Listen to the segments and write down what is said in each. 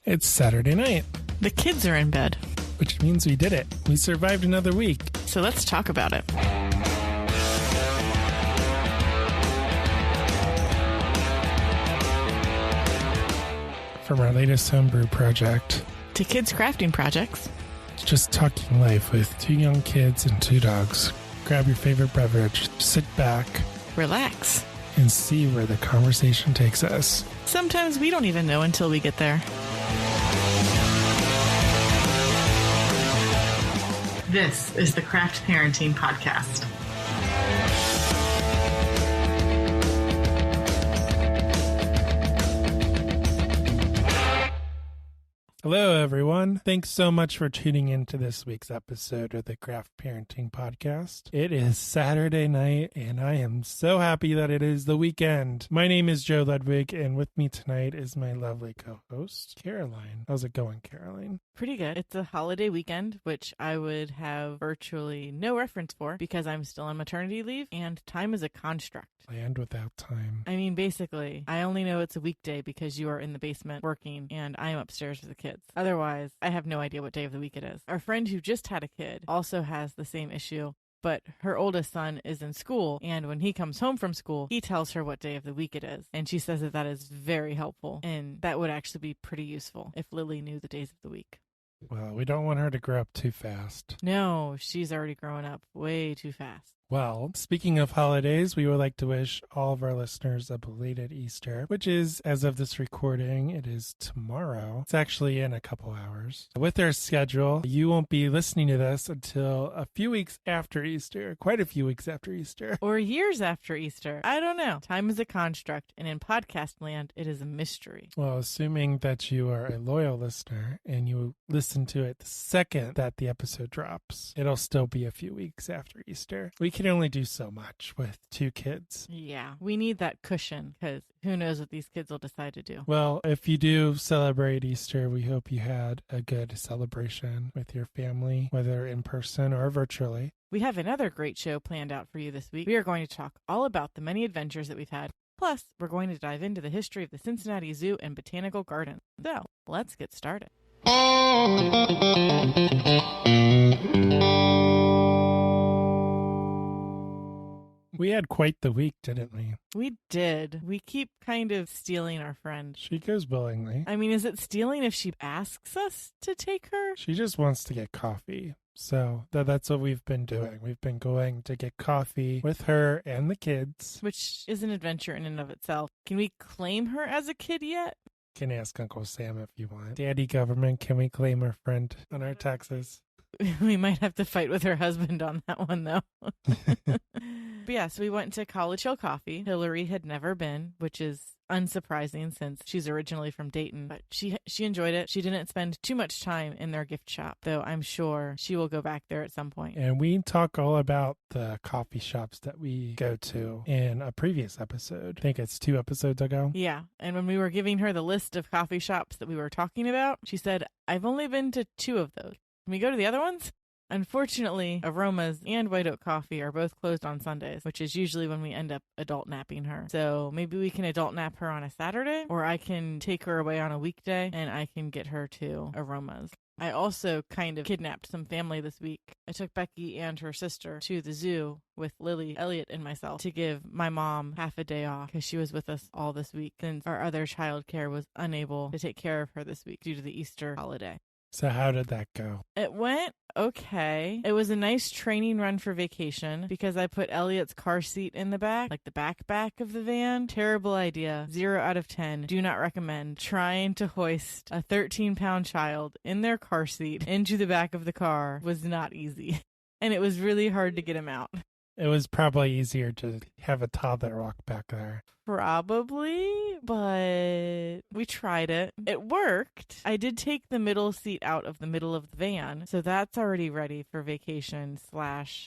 It's Saturday night, The kids are in bed. which means we did it. We survived another week. So let's talk about it. From our latest homebrew project, To kids' crafting projects. it's just talking life with two young kids and two dogs. Grab your favorite beverage, sit back, Relax. and see where the conversation takes us. Sometimes we don't even know until we get there. This is the Craft Parenting Podcast. Hello, everyone. Thanks so much for tuning in to this week's episode of the Craft Parenting Podcast. It is Saturday night, and I am so happy that it is the weekend. My name is Joe Ludwig, and with me tonight is my lovely co-host, Caroline. How's it going, Caroline? Pretty good. It's a holiday weekend, which I would have virtually no reference for because I'm still on maternity leave and time is a construct. Land without time. I mean, basically, I only know it's a weekday because you are in the basement working and I'm upstairs with the kids. Otherwise, I have no idea what day of the week it is. Our friend who just had a kid also has the same issue, but her oldest son is in school, and when he comes home from school, he tells her what day of the week it is. And she says that that is very helpful, and that would actually be pretty useful if Lily knew the days of the week. Well, we don't want her to grow up too fast. No, she's already growing up way too fast. Well, speaking of holidays, we would like to wish all of our listeners a belated Easter, which is, as of this recording, it is tomorrow. It's actually in a couple hours. With our schedule, you won't be listening to this until a few weeks after Easter, quite a few weeks after Easter. Or years after Easter. I don't know. Time is a construct, and in podcast land, it is a mystery. Well, assuming that you are a loyal listener and you listen to it the second that the episode drops, it'll still be a few weeks after Easter. We can only do so much with two kids. Yeah, we need that cushion because who knows what these kids will decide to do. Well, if you do celebrate Easter, we hope you had a good celebration with your family, whether in person or virtually. We have another great show planned out for you this week. We are going to talk all about the many adventures that we've had. Plus, we're going to dive into the history of the Cincinnati Zoo and Botanical Garden. So, let's get started. We had quite the week, didn't we? We did. We keep kind of stealing our friend. She goes willingly. I mean, is it stealing if she asks us to take her? She just wants to get coffee. So that's what we've been doing. We've been going to get coffee with her and the kids. Which is an adventure in and of itself. Can we claim her as a kid yet? Can ask Uncle Sam if you want. Daddy government, can we claim our friend on our taxes? We might have to fight with her husband on that one, though. But yeah, so we went to College Hill Coffee. Hillary had never been, which is unsurprising since she's originally from Dayton. But she enjoyed it. She didn't spend too much time in their gift shop, though I'm sure she will go back there at some point. And we talk all about the coffee shops that we go to in a previous episode. I think it's 2 episodes ago. Yeah, and when we were giving her the list of coffee shops that we were talking about, she said, I've only been to 2 of those. Can we go to the other ones? Unfortunately, Aromas and White Oak Coffee are both closed on Sundays, which is usually when we end up adult napping her. So maybe we can adult nap her on a Saturday, or I can take her away on a weekday and I can get her to Aromas. I also kind of kidnapped some family this week. I took Becky and her sister to the zoo with Lily, Elliot, and myself to give my mom half a day off because she was with us all this week since our other childcare was unable to take care of her this week due to the Easter holiday. So how did that go? It went okay. It was a nice training run for vacation because I put Elliot's car seat in the back, like the back of the van. Terrible idea. 0 out of 10. Do not recommend trying to hoist a 13-pound child in their car seat into the back of the car was not easy. And it was really hard to get him out. It was probably easier to have a toddler walk back there. Probably, but we tried it. It worked. I did take the middle seat out of the middle of the van, so that's already ready for vacation /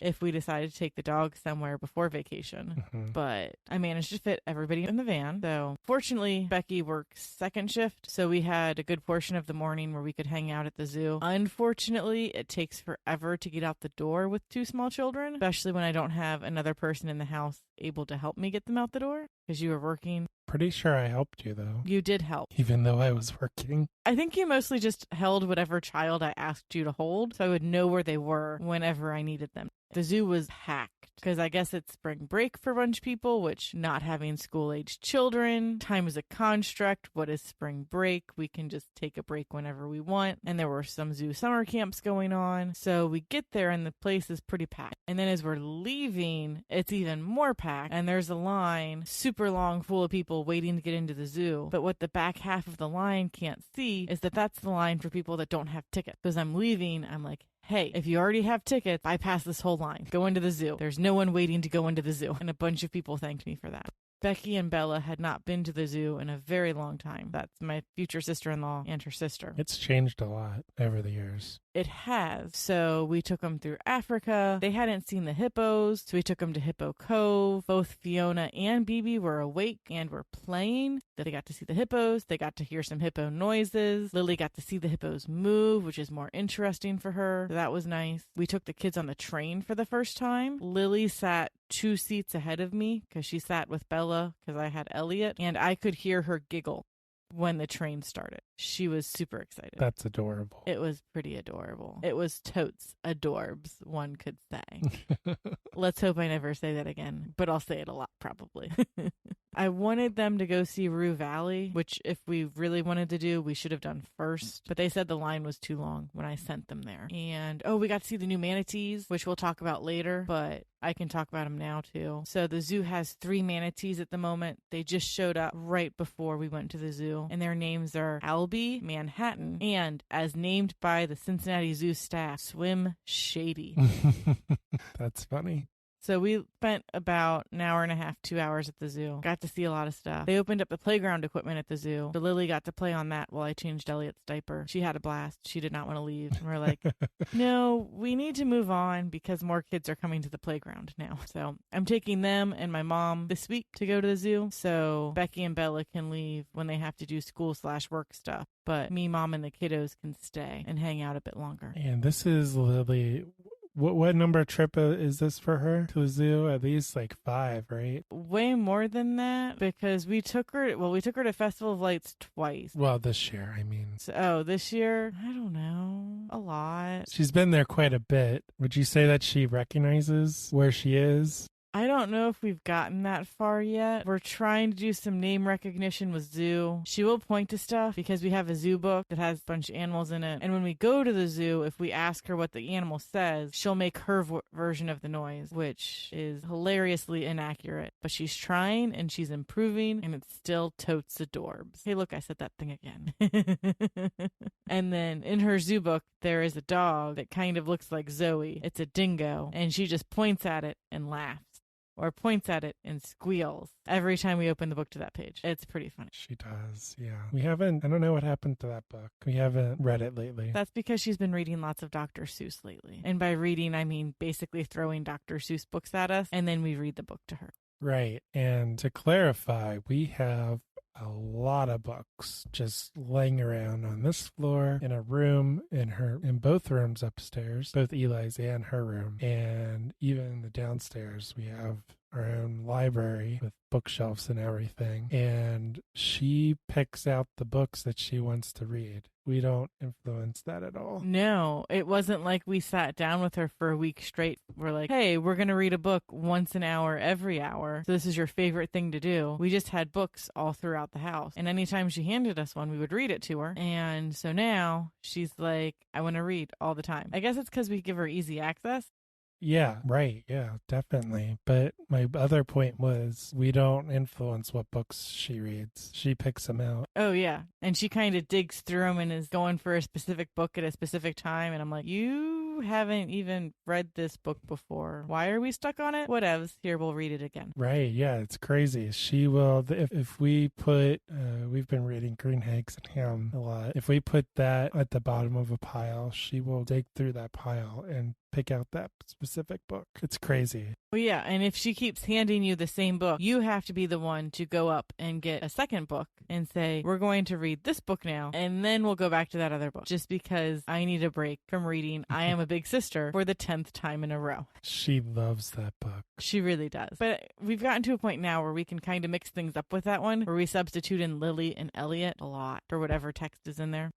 if we decide to take the dog somewhere before vacation. Mm-hmm. But I managed to fit everybody in the van. So fortunately, Becky works second shift, so we had a good portion of the morning where we could hang out at the zoo. Unfortunately, it takes forever to get out the door with 2 small children, especially when I don't have another person in the house able to help me get them out the door, because you were working. Pretty sure I helped you, though. You did help. Even though I was working. I think you mostly just held whatever child I asked you to hold, so I would know where they were whenever I needed them. The zoo was packed because I guess it's spring break for a bunch of people, which not having school-aged children, time is a construct. What is spring break? We can just take a break whenever we want. And there were some zoo summer camps going on. So we get there and the place is pretty packed. And then as we're leaving, it's even more packed. And there's a line super long full of people waiting to get into the zoo. But what the back half of the line can't see is that that's the line for people that don't have tickets. Because I'm leaving, I'm like, hey, if you already have tickets, bypass this whole line. Go into the zoo. There's no one waiting to go into the zoo. And a bunch of people thanked me for that. Becky and Bella had not been to the zoo in a very long time. That's my future sister-in-law and her sister. It's changed a lot over the years. It has. So we took them through Africa. They hadn't seen the hippos, so we took them to Hippo Cove. Both Fiona and BB were awake and were playing. They got to see the hippos. They got to hear some hippo noises. Lily got to see the hippos move, which is more interesting for her. So that was nice. We took the kids on the train for the first time. Lily sat 2 seats ahead of me because she sat with Bella because I had Elliot, and I could hear her giggle when the train started. She was super excited. That's adorable. It was pretty adorable. It was totes adorbs, one could say. Let's hope I never say that again, but I'll say it a lot probably. I wanted them to go see Rue Valley, which if we really wanted to do, we should have done first. But they said the line was too long when I sent them there. And, we got to see the new manatees, which we'll talk about later, but I can talk about them now too. So the zoo has 3 manatees at the moment. They just showed up right before we went to the zoo. And their names are Albie, Manhattan, and as named by the Cincinnati Zoo staff, Swim Shady. That's funny. So we spent about an hour and a half, 2 hours at the zoo. Got to see a lot of stuff. They opened up the playground equipment at the zoo. So Lily got to play on that while I changed Elliot's diaper. She had a blast. She did not want to leave. And we're like, no, we need to move on because more kids are coming to the playground now. So I'm taking them and my mom this week to go to the zoo. So Becky and Bella can leave when they have to do school/work stuff. But me, mom, and the kiddos can stay and hang out a bit longer. And this is Lily. What number trip is this for her to the zoo? At least like 5, right? Way more than that because we took her to Festival of Lights twice. Well, this year, I mean. So, this year, I don't know, a lot. She's been there quite a bit. Would you say that she recognizes where she is? I don't know if we've gotten that far yet. We're trying to do some name recognition with zoo. She will point to stuff because we have a zoo book that has a bunch of animals in it. And when we go to the zoo, if we ask her what the animal says, she'll make her version of the noise, which is hilariously inaccurate. But she's trying and she's improving and it's still totes adorbs. Hey, look, I said that thing again. And then in her zoo book, there is a dog that kind of looks like Zoe. It's a dingo. And she just points at it and laughs. Or points at it and squeals every time we open the book to that page. It's pretty funny. She does, yeah. I don't know what happened to that book. We haven't read it lately. That's because she's been reading lots of Dr. Seuss lately. And by reading, I mean basically throwing Dr. Seuss books at us, and then we read the book to her. Right. And to clarify, we have a lot of books just laying around on this floor in a room in both rooms upstairs, both Eli's and her room. And even in the downstairs, we have our own library with bookshelves and everything. And she picks out the books that she wants to read. We don't influence that at all. No, it wasn't like we sat down with her for a week straight. We're like, hey, we're going to read a book once an hour, every hour. So this is your favorite thing to do. We just had books all throughout the house. And anytime she handed us one, we would read it to her. And so now she's like, I want to read all the time. I guess it's because we give her easy access. Yeah, right. Yeah, definitely. But my other point was we don't influence what books she reads. She picks them out. Oh, yeah. And she kind of digs through them and is going for a specific book at a specific time. And I'm like, you haven't even read this book before. Why are we stuck on it? Whatevs. Here, we'll read it again. Right. Yeah, it's crazy. She will, if we put, we've been reading Green Eggs and Ham a lot. If we put that at the bottom of a pile, she will dig through that pile and pick out that specific book. It's crazy. Well, yeah, and if she keeps handing you the same book, you have to be the one to go up and get a second book and say, we're going to read this book now, and then we'll go back to that other book. Just because I need a break from reading. I am a a big sister for the 10th time in a row. She loves that book. She really does. But we've gotten to a point now where we can kind of mix things up with that one, where we substitute in Lily and Elliot a lot for whatever text is in there.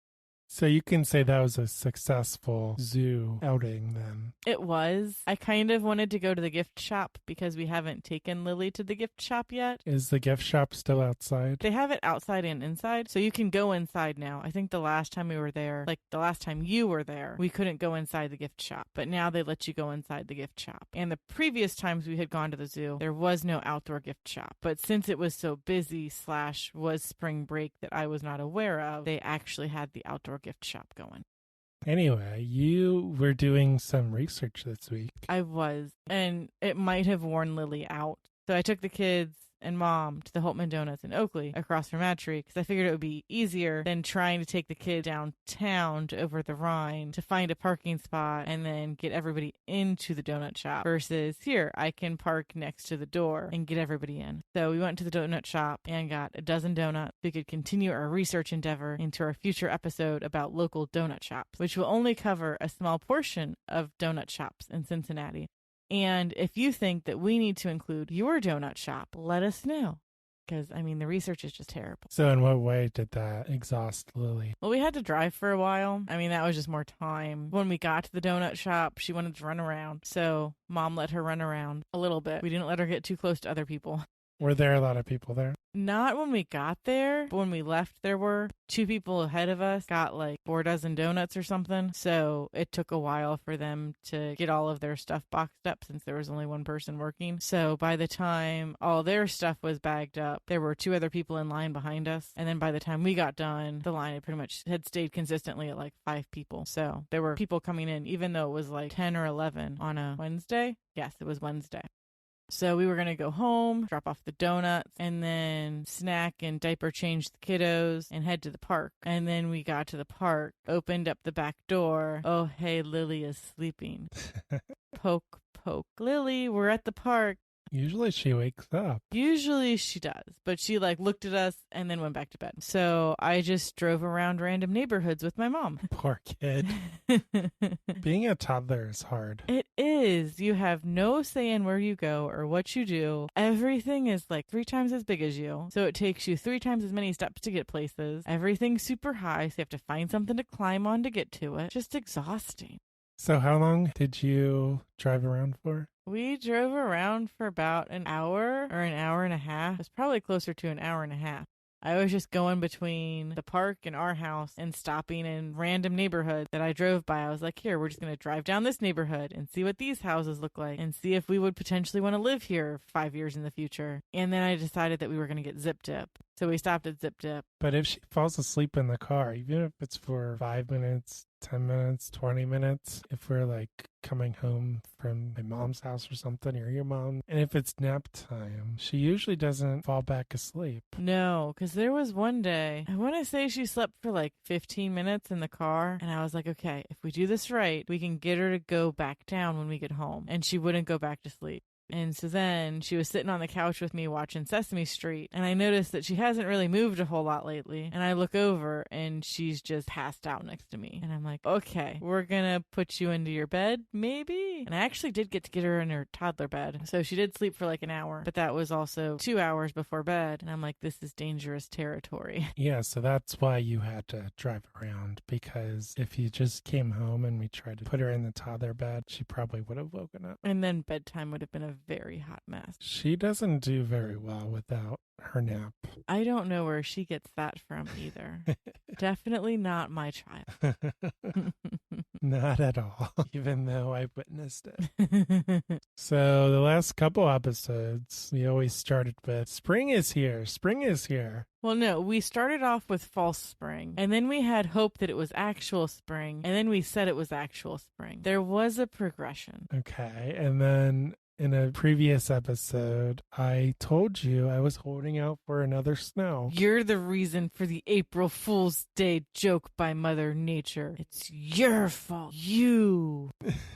So you can say that was a successful zoo outing then. It was. I kind of wanted to go to the gift shop because we haven't taken Lily to the gift shop yet. Is the gift shop still outside? They have it outside and inside, so you can go inside now. I think the last time we were there, like the last time you were there, we couldn't go inside the gift shop, but now they let you go inside the gift shop. And the previous times we had gone to the zoo, there was no outdoor gift shop. But since it was so busy / was spring break that I was not aware of, they actually had the outdoor gift shop going. Anyway, you were doing some research this week. I was, and it might have worn Lily out. So I took the kids and Mom to the Holtman Donuts in Oakley across from Manatee because I figured it would be easier than trying to take the kid downtown to over the Rhine to find a parking spot and then get everybody into the donut shop versus here I can park next to the door and get everybody in. So we went to the donut shop and got a dozen donuts. We could continue our research endeavor into our future episode about local donut shops, which will only cover a small portion of donut shops in Cincinnati. And if you think that we need to include your donut shop, let us know. Because, I mean, the research is just terrible. So in what way did that exhaust Lily? Well, we had to drive for a while. I mean, that was just more time. When we got to the donut shop, she wanted to run around. So Mom let her run around a little bit. We didn't let her get too close to other people. Were there a lot of people there? Not when we got there, but when we left, there were 2 people ahead of us, got like 4 dozen donuts or something. So it took a while for them to get all of their stuff boxed up since there was only 1 person working. So by the time all their stuff was bagged up, there were 2 other people in line behind us. And then by the time we got done, the line had pretty much had stayed consistently at like 5 people. So there were people coming in, even though it was like 10 or 11 on a Wednesday. Yes, it was Wednesday. So we were going to go home, drop off the donuts, and then snack and diaper change the kiddos and head to the park. And then we got to the park, opened up the back door. Oh, hey, Lily is sleeping. Poke, poke. Lily, we're at the park. Usually she wakes up. Usually she does, but she like looked at us and then went back to bed. So I just drove around random neighborhoods with my mom. Poor kid. Being a toddler is hard. It is. You have no say in where you go or what you do. Everything is like 3 times as big as you. So it takes you 3 times as many steps to get places. Everything's super high, so you have to find something to climb on to get to it. Just exhausting. So how long did you drive around for? We drove around for about an hour or an hour and a half. It was probably closer to an hour and a half. I was just going between the park and our house and stopping in random neighborhoods that I drove by. I was like, here, we're just going to drive down this neighborhood and see what these houses look like and see if we would potentially want to live here 5 years in the future. And then I decided that we were going to get Zip Dip. So we stopped at Zip Dip. But if she falls asleep in the car, even if it's for 5 minutes, 10 minutes, 20 minutes, if we're like coming home from my mom's house or something, or your mom, and if it's nap time, she usually doesn't fall back asleep. No, because there was one day, I want to say she slept for like 15 minutes in the car, and I was like, okay, if we do this right, we can get her to go back down when we get home, and she wouldn't go back to sleep. And so then she was sitting on the couch with me watching Sesame Street, and I noticed that she hasn't really moved a whole lot lately. And I look over, and she's just passed out next to me. And I'm like, okay, we're gonna put you into your bed, maybe? And I actually did get to get her in her toddler bed. So she did sleep for like an hour, but that was also 2 hours before bed. And I'm like, this is dangerous territory. Yeah, so that's why you had to drive around, because if you just came home and we tried to put her in the toddler bed, she probably would have woken up. And then bedtime would have been a very hot mess. She doesn't do very well without her nap. I don't know where she gets that from either. Definitely not my child. Not at all, even though I witnessed it. So the last couple episodes, we always started with, spring is here, spring is here. Well, no, we started off with false spring, and then we had hope that it was actual spring, and then we said it was actual spring. There was a progression. Okay, and then in a previous episode, I told you I was holding out for another snow. You're the reason for the April Fool's Day joke by Mother Nature. It's your fault. You.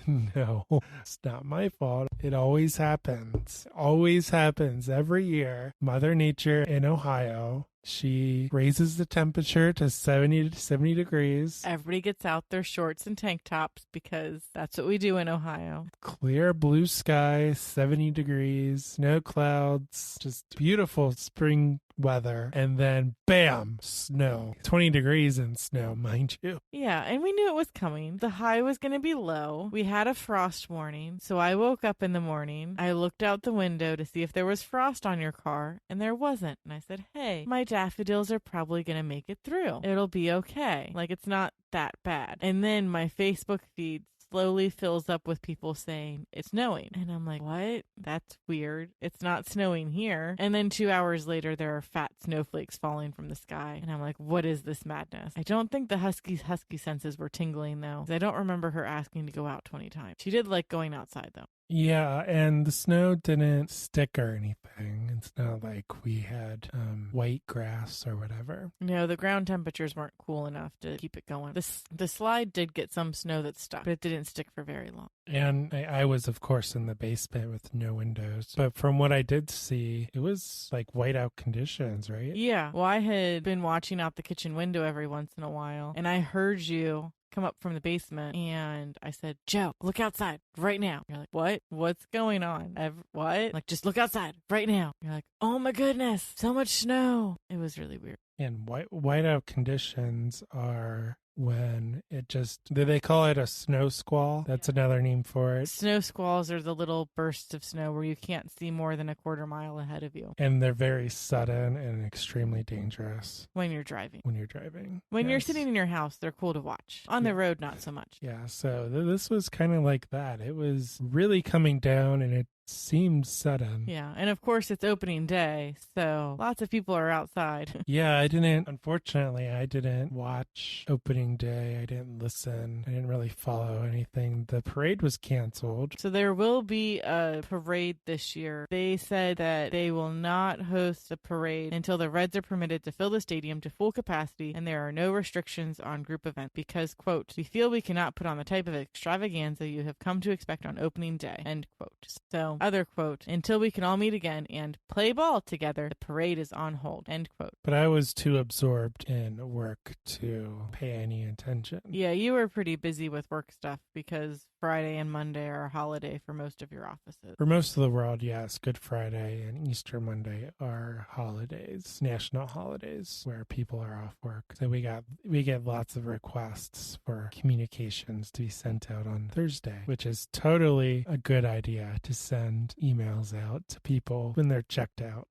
No, it's not my fault. It always happens. Always happens every year. Mother Nature in Ohio She raises the temperature to 70 degrees. Everybody gets out their shorts and tank tops because that's what we do in Ohio. Clear blue sky, 70 degrees, no clouds, just beautiful spring weather. And then bam, snow. 20 degrees in snow, mind you. Yeah, and we knew it was coming. The high was going to be low. We had a frost warning, so I woke up in the morning. I looked out the window to see if there was frost on your car, and there wasn't. And I said, hey, my daffodils are probably going to make it through. It'll be okay. Like, it's not that bad. And then my Facebook feed slowly fills up with people saying it's snowing. And I'm like, what? That's weird. It's not snowing here. And then 2 hours later, there are fat snowflakes falling from the sky. And I'm like, what is this madness? I don't think the husky senses were tingling, though. 'Cause I don't remember her asking to go out 20 times. She did like going outside, though. Yeah, and the snow didn't stick or anything. It's not like we had white grass or whatever. No, the ground temperatures weren't cool enough to keep it going. The slide did get some snow that stuck, but it didn't stick for very long. And I was, of course, in the basement with no windows. But from what I did see, it was like whiteout conditions, right? Yeah. Well, I had been watching out the kitchen window every once in a while, and I heard you come up from the basement, and I said, Joe, look outside right now. You're like, what? What's going on? What? I'm like, just look outside right now. You're like, oh my goodness, so much snow. It was really weird. And whiteout conditions are when it just, do they call it a snow squall? That's another name for it. Snow squalls are the little bursts of snow where you can't see more than a quarter mile ahead of you. And they're very sudden and extremely dangerous. When you're driving. When you're sitting in your house, they're cool to watch. On the road, not so much. Yeah, so this was kind of like that. It was really coming down, and it seemed sudden. Yeah, and of course it's opening day, so lots of people are outside. Yeah, unfortunately, I didn't watch opening day. I didn't listen. I didn't really follow anything. The parade was canceled. So there will be a parade this year. They said that they will not host a parade until the Reds are permitted to fill the stadium to full capacity and there are no restrictions on group events because, quote, we feel we cannot put on the type of extravaganza you have come to expect on opening day, end quote. So, other quote, until we can all meet again and play ball together, the parade is on hold, end quote. But I was too absorbed in work to pay any attention. Yeah, you were pretty busy with work stuff because Friday and Monday are a holiday for most of your offices. For most of the world, yes, Good Friday and Easter Monday are holidays, national holidays where people are off work. So we get lots of requests for communications to be sent out on Thursday, which is totally a good idea to send emails out to people when they're checked out.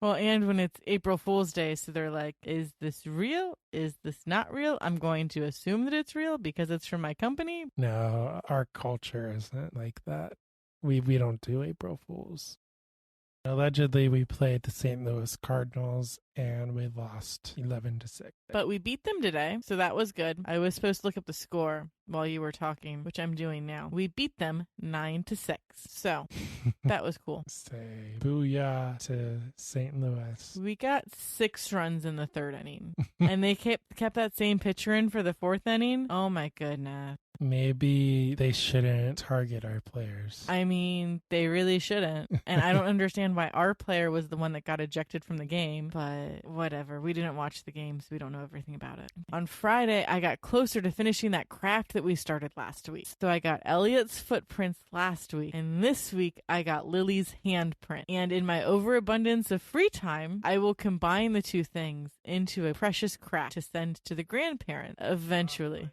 Well, and when it's April Fool's Day, so they're like, is this real? Is this not real? I'm going to assume that it's real because it's from my company. No, our culture isn't like that. We don't do April Fools. Allegedly, we played the St. Louis Cardinals, and we lost 11-6. But we beat them today, so that was good. I was supposed to look up the score while you were talking, which I'm doing now. We beat them 9-6, so that was cool. Say booyah to St. Louis. We got 6 runs in the 3rd inning, and they kept that same pitcher in for the 4th inning. Oh my goodness. Maybe they shouldn't target our players. I mean, they really shouldn't. And I don't understand why our player was the one that got ejected from the game, but whatever. We didn't watch the game, so we don't know everything about it. On Friday, I got closer to finishing that craft that we started last week. So I got Elliot's footprints last week, and this week I got Lily's handprint. And in my overabundance of free time, I will combine the two things into a precious craft to send to the grandparent eventually.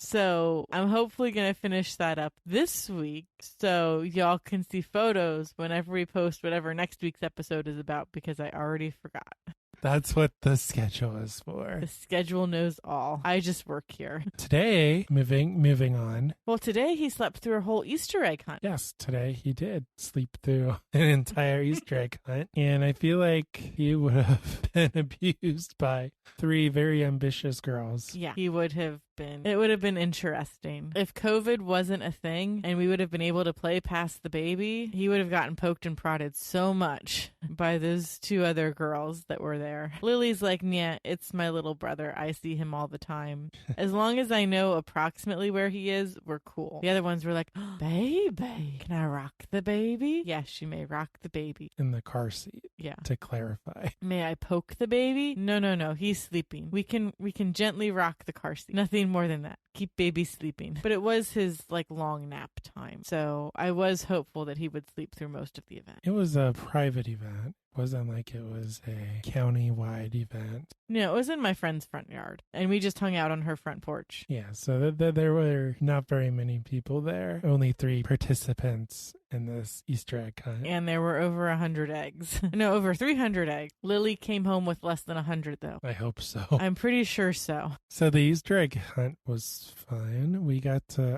So I'm hopefully going to finish that up this week so y'all can see photos whenever we post whatever next week's episode is about because I already forgot. That's what the schedule is for. The schedule knows all. I just work here. Today, moving on. Well, today he slept through a whole Easter egg hunt. Yes, today he did sleep through an entire Easter egg hunt. And I feel like he would have been abused by 3 very ambitious girls. Yeah, he would have been. It would have been interesting. If COVID wasn't a thing and we would have been able to play past the baby, he would have gotten poked and prodded so much by those 2 other girls that were there. there. Lily's like, yeah, it's my little brother. I see him all the time. As long as I know approximately where he is, we're cool. The other ones were like, oh, baby, can I rock the baby? Yes, you may rock the baby. In the car seat. Yeah. To clarify. May I poke the baby? No. He's sleeping. We can gently rock the car seat. Nothing more than that. Keep baby sleeping. But it was his long nap time. So I was hopeful that he would sleep through most of the event. It was a private event. It wasn't like it was a county-wide event. No, it was in my friend's front yard. And we just hung out on her front porch. Yeah, so there were not very many people there. Only 3 participants in this Easter egg hunt. And there were over 100 eggs. No, over 300 eggs. Lily came home with less than 100, though. I hope so. I'm pretty sure so. So the Easter egg hunt was fun.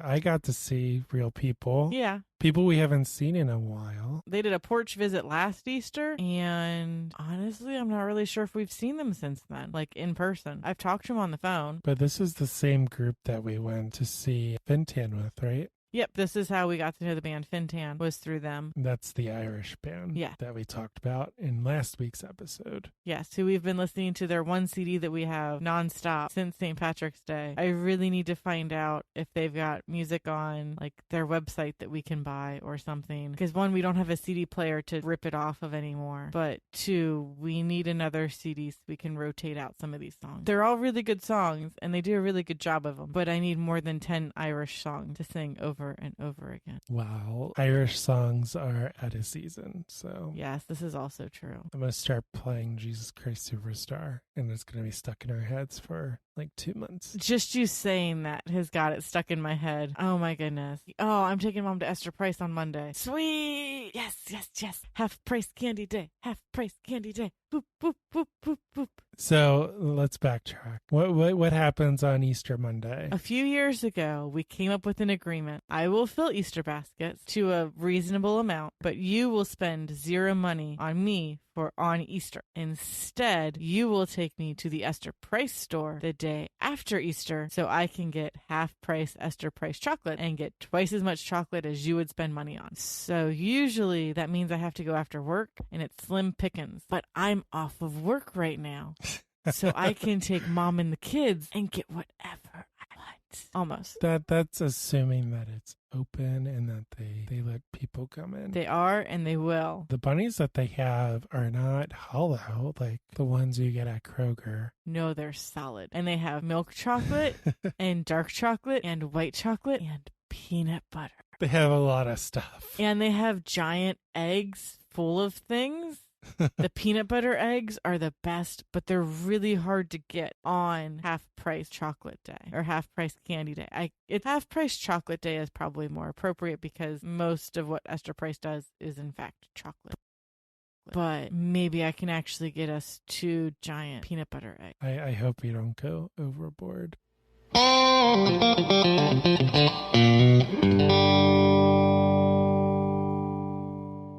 I got to see real people. Yeah. People we haven't seen in a while. They did a porch visit last Easter, and honestly, I'm not really sure if we've seen them since then, in person. I've talked to them on the phone. But this is the same group that we went to see Fintan with, right? Yep, this is how we got to know the band Fintan, was through them. That's the Irish band that we talked about in last week's episode. Yes, who we've been listening to their one CD that we have nonstop since St. Patrick's Day. I really need to find out if they've got music on their website that we can buy or something. Because 1, we don't have a CD player to rip it off of anymore. But 2, we need another CD so we can rotate out some of these songs. They're all really good songs, and they do a really good job of them. But I need more than 10 Irish songs to sing over and over again. Wow. Irish songs are out of season, so. Yes, this is also true. I'm going to start playing Jesus Christ Superstar, and it's going to be stuck in our heads for 2 months. Just you saying that has got it stuck in my head. Oh my goodness. Oh, I'm taking Mom to Esther Price on Monday. Sweet. Yes. Half price candy day. Half price candy day. Boop, boop, boop, boop, boop. So let's backtrack. What happens on Easter Monday? A few years ago, we came up with an agreement. I will fill Easter baskets to a reasonable amount, but you will spend 0 money on me on Easter. Instead, you will take me to the Esther Price store the day after Easter so I can get half price Esther Price chocolate and get twice as much chocolate as you would spend money on. So usually that means I have to go after work, and it's slim pickings. But I'm off of work right now. So I can take Mom and the kids and get whatever I want. Almost. That's assuming that it's open and that they let people come in. They are, and they will. The bunnies that they have are not hollow like the ones you get at Kroger. No, they're solid. And they have milk chocolate and dark chocolate and white chocolate and peanut butter. They have a lot of stuff. And they have giant eggs full of things. The peanut butter eggs are the best, but they're really hard to get on half price chocolate day or half price candy day. Half price chocolate day is probably more appropriate because most of what Esther Price does is in fact chocolate. But maybe I can actually get us 2 giant peanut butter eggs. I hope you don't go overboard.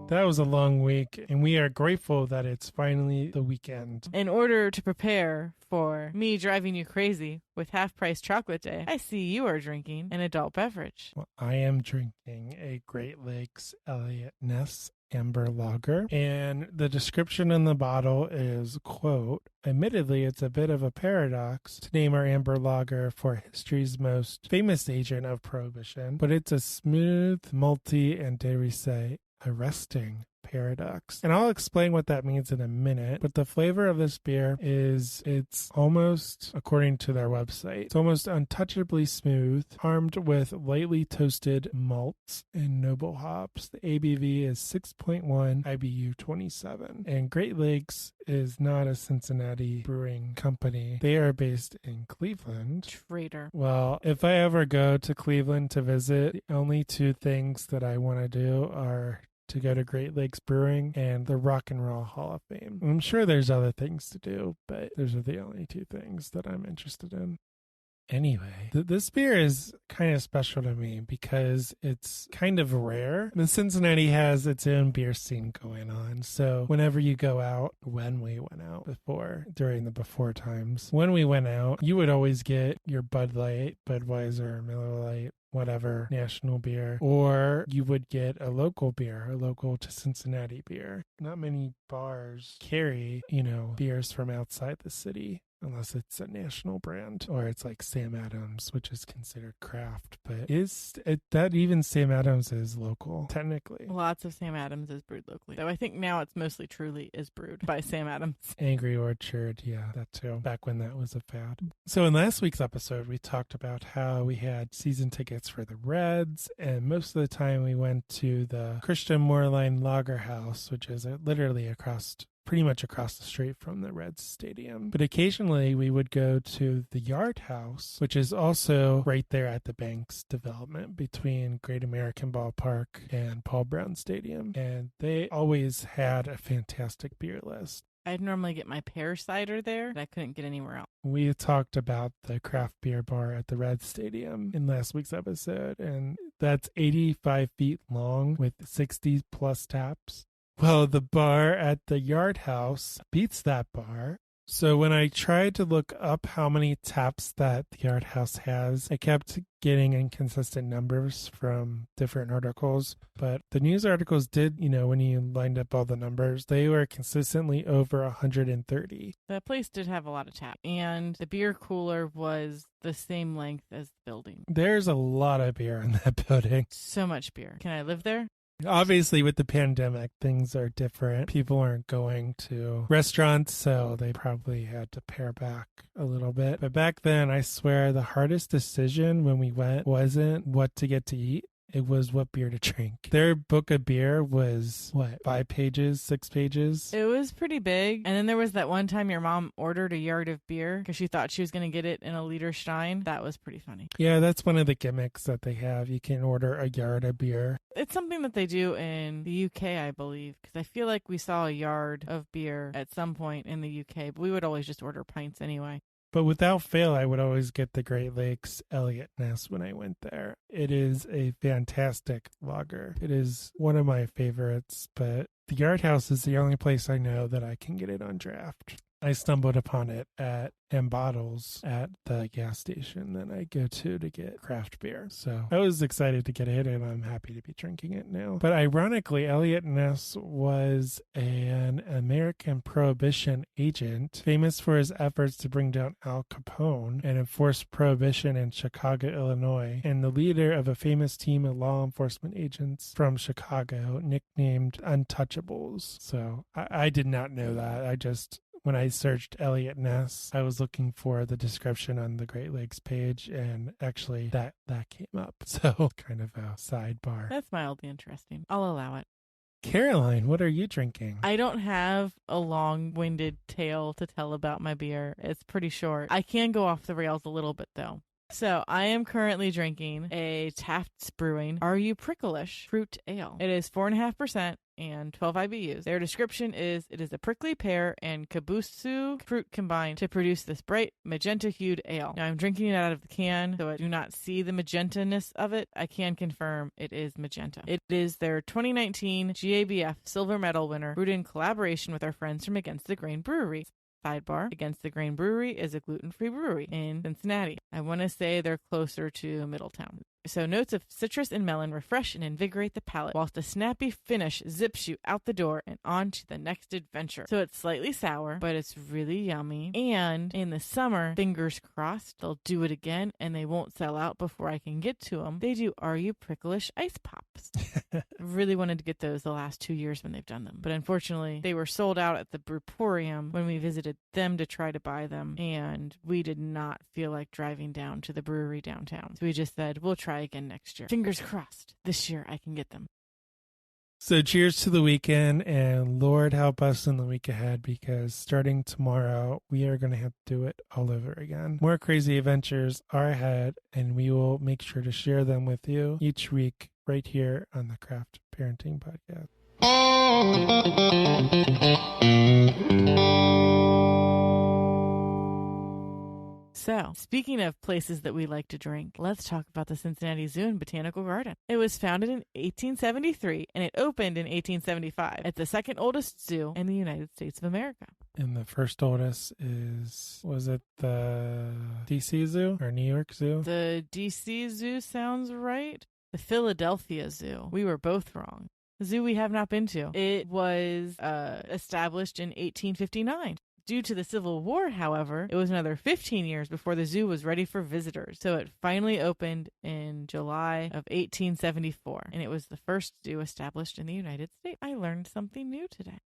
That was a long week, and we are grateful that it's finally the weekend. In order to prepare for me driving you crazy with half-price chocolate day, I see you are drinking an adult beverage. Well, I am drinking a Great Lakes Elliot Ness Amber Lager, and the description in the bottle is, quote, admittedly, it's a bit of a paradox to name our Amber Lager for history's most famous agent of Prohibition, but it's a smooth, malty, and dare we say, arresting paradox. And I'll explain what that means in a minute, but the flavor of this beer it's almost, according to their website, it's almost untouchably smooth, armed with lightly toasted malts and noble hops. The ABV is 6.1, IBU 27. And Great Lakes is not a Cincinnati brewing company. They are based in Cleveland. Traitor. Well, if I ever go to Cleveland to visit, the only 2 things that I want to do are to go to Great Lakes Brewing and the Rock and Roll Hall of Fame. I'm sure there's other things to do, but those are the only 2 things that I'm interested in. Anyway, this beer is kind of special to me because it's kind of rare. And Cincinnati has its own beer scene going on. So whenever you go out, when we went out during the before times, when we went out, you would always get your Bud Light, Budweiser, Miller Lite, whatever national beer, or you would get a local beer, a local to Cincinnati beer. Not many bars carry, beers from outside the city, unless it's a national brand or it's like Sam Adams, which is considered craft. But that even Sam Adams is local, technically. Lots of Sam Adams is brewed locally. Though I think now it's mostly Truly is brewed by Sam Adams. Angry Orchard, yeah, that too. Back when that was a fad. So in last week's episode, we talked about how we had season tickets for the Reds, and most of the time we went to the Christian Moorline Lager House, which is literally pretty much across the street from the Reds stadium. But occasionally we would go to the Yard House, which is also right there at the Banks development between Great American Ballpark and Paul Brown Stadium. And they always had a fantastic beer list. I'd normally get my pear cider there, but I couldn't get anywhere else. We talked about the craft beer bar at the Reds Stadium in last week's episode, and that's 85 feet long with 60 plus taps. Well, the bar at the Yard House beats that bar. So when I tried to look up how many taps that the Yard House has, I kept getting inconsistent numbers from different articles. But the news articles did, when you lined up all the numbers, they were consistently over 130. That place did have a lot of taps, and the beer cooler was the same length as the building. There's a lot of beer in that building. So much beer. Can I live there? Obviously, with the pandemic, things are different. People aren't going to restaurants, so they probably had to pare back a little bit. But back then, I swear the hardest decision when we went wasn't what to get to eat. It was what beer to drink. Their book of beer was, 5 pages, 6 pages? It was pretty big. And then there was that one time your mom ordered a yard of beer because she thought she was going to get it in a liter stein. That was pretty funny. Yeah, that's one of the gimmicks that they have. You can order a yard of beer. It's something that they do in the UK, I believe, because I feel like we saw a yard of beer at some point in the UK, but we would always just order pints anyway. But without fail, I would always get the Great Lakes Elliot Ness when I went there. It is a fantastic lager. It is one of my favorites, but the Yard House is the only place I know that I can get it on draft. I stumbled upon it in bottles at the gas station that I go to get craft beer. So I was excited to get it, and I'm happy to be drinking it now. But ironically, Elliot Ness was an American Prohibition agent, famous for his efforts to bring down Al Capone and enforce Prohibition in Chicago, Illinois, and the leader of a famous team of law enforcement agents from Chicago, nicknamed Untouchables. So I did not know that. When I searched Elliot Ness, I was looking for the description on the Great Lakes page, and actually that came up. So kind of a sidebar. That's mildly interesting. I'll allow it. Caroline, what are you drinking? I don't have a long-winded tale to tell about my beer. It's pretty short. I can go off the rails a little bit, though. So I am currently drinking a Taft's Brewing Are You Pricklish Fruit Ale. It is 4.5% and 12 IBUs. Their description is, it is a prickly pear and kabusu fruit combined to produce this bright magenta-hued ale. Now I'm drinking it out of the can, so I do not see the magenta-ness of it. I can confirm it is magenta. It is their 2019 GABF Silver Medal winner, brewed in collaboration with our friends from Against the Grain Brewery. Sidebar, Against the Grain Brewery is a gluten-free brewery in Cincinnati. I want to say they're closer to Middletown. So notes of citrus and melon refresh and invigorate the palate, whilst a snappy finish zips you out the door and on to the next adventure. So it's slightly sour, but it's really yummy. And in the summer, fingers crossed, they'll do it again and they won't sell out before I can get to them. They do Are You Pricklish ice pops. Really wanted to get those the last 2 years when they've done them. But unfortunately, they were sold out at the Brewporium when we visited them to try to buy them. And we did not feel like driving down to the brewery downtown. So we just said, we'll try again next year. Fingers crossed. This year I can get them. So cheers to the weekend, and Lord help us in the week ahead, because starting tomorrow, we are going to have to do it all over again. More crazy adventures are ahead, and we will make sure to share them with you each week right here on the Craft Parenting Podcast. So, speaking of places that we like to drink, let's talk about the Cincinnati Zoo and Botanical Garden. It was founded in 1873 and it opened in 1875. It's the second oldest zoo in the United States of America. And the first oldest was it the DC Zoo or New York Zoo? The DC Zoo sounds right. The Philadelphia Zoo. We were both wrong. The zoo we have not been to. It was established in 1859. Due to the Civil War, however, it was another 15 years before the zoo was ready for visitors. So it finally opened in July of 1874, and it was the first zoo established in the United States. I learned something new today.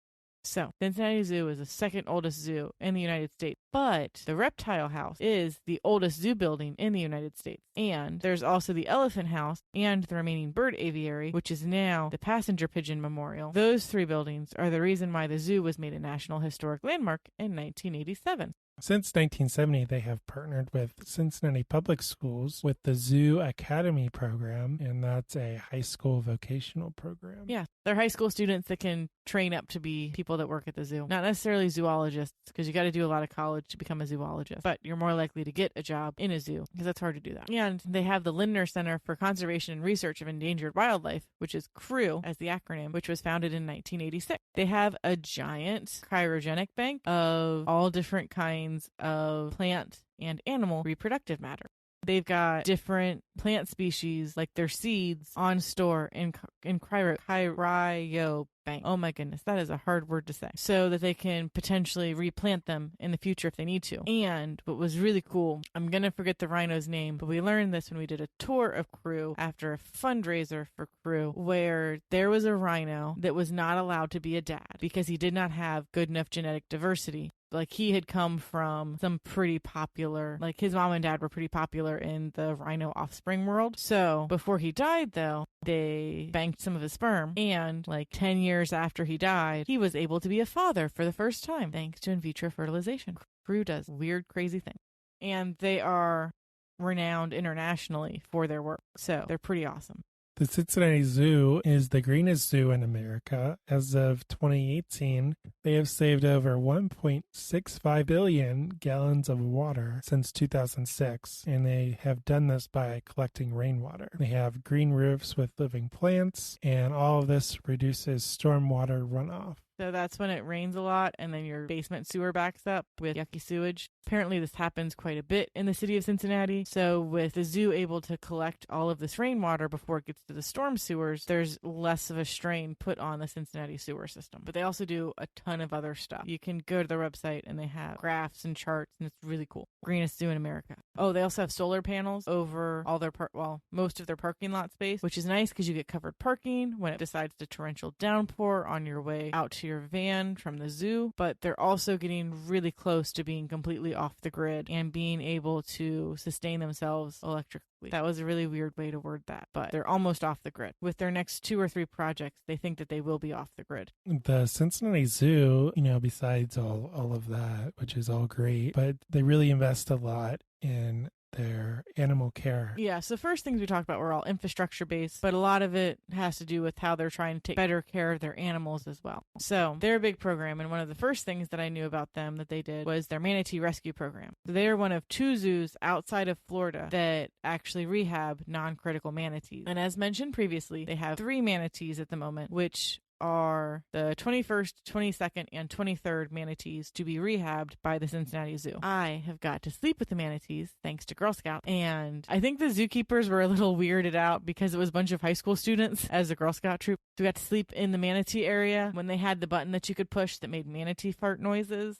So, Cincinnati Zoo is the second oldest zoo in the United States, but the Reptile House is the oldest zoo building in the United States. And there's also the Elephant House and the remaining bird aviary, which is now the Passenger Pigeon Memorial. Those three buildings are the reason why the zoo was made a National Historic Landmark in 1987. Since 1970, they have partnered with Cincinnati Public Schools with the Zoo Academy program, and that's a high school vocational program. Yeah, they're high school students that can train up to be people that work at the zoo. Not necessarily zoologists, because you got to do a lot of college to become a zoologist, but you're more likely to get a job in a zoo, because that's hard to do that. And they have the Lindner Center for Conservation and Research of Endangered Wildlife, which is CREW as the acronym, which was founded in 1986. They have a giant cryogenic bank of all different kinds of plant and animal reproductive matter. They've got different plant species, like their seeds, on store in cryo bank. Oh my goodness, that is a hard word to say. So that they can potentially replant them in the future if they need to. And what was really cool, I'm going to forget the rhino's name, but we learned this when we did a tour of CREW after a fundraiser for CREW, where there was a rhino that was not allowed to be a dad because he did not have good enough genetic diversity. Like, he had come from some pretty popular, like his mom and dad were pretty popular in the rhino offspring world. So before he died, though, they banked some of his sperm, and like 10 years after he died, he was able to be a father for the first time thanks to in vitro fertilization. CREW does weird, crazy things. And they are renowned internationally for their work. So they're pretty awesome. The Cincinnati Zoo is the greenest zoo in America. As of 2018, they have saved over 1.65 billion gallons of water since 2006, and they have done this by collecting rainwater. They have green roofs with living plants, and all of this reduces stormwater runoff. So that's when it rains a lot and then your basement sewer backs up with yucky sewage. Apparently this happens quite a bit in the city of Cincinnati. So with the zoo able to collect all of this rainwater before it gets to the storm sewers, there's less of a strain put on the Cincinnati sewer system. But they also do a ton of other stuff. You can go to their website and they have graphs and charts, and it's really cool. Greenest zoo in America. Oh, they also have solar panels over all their most of their parking lot space, which is nice because you get covered parking when it decides to torrential downpour on your way out to your van from the zoo. But they're also getting really close to being completely off the grid and being able to sustain themselves electrically. That was a really weird way to word that, but they're almost off the grid. With their next 2 or 3 projects, they think that they will be off the grid. The Cincinnati Zoo, besides all of that, which is all great, but they really invest a lot in their animal care. Yeah, so first things we talked about were all infrastructure based, but a lot of it has to do with how they're trying to take better care of their animals as well. So they're a big program, and one of the first things that I knew about them that they did was their Manatee rescue program. They are one of 2 zoos outside of Florida that actually rehab non-critical manatees. And as mentioned previously, they have 3 manatees at the moment, which are the 21st, 22nd, and 23rd manatees to be rehabbed by the Cincinnati Zoo. I have got to sleep with the manatees thanks to Girl Scout, and I think the zookeepers were a little weirded out because it was a bunch of high school students as a Girl Scout troop. So we got to sleep in the manatee area when they had the button that you could push that made manatee fart noises.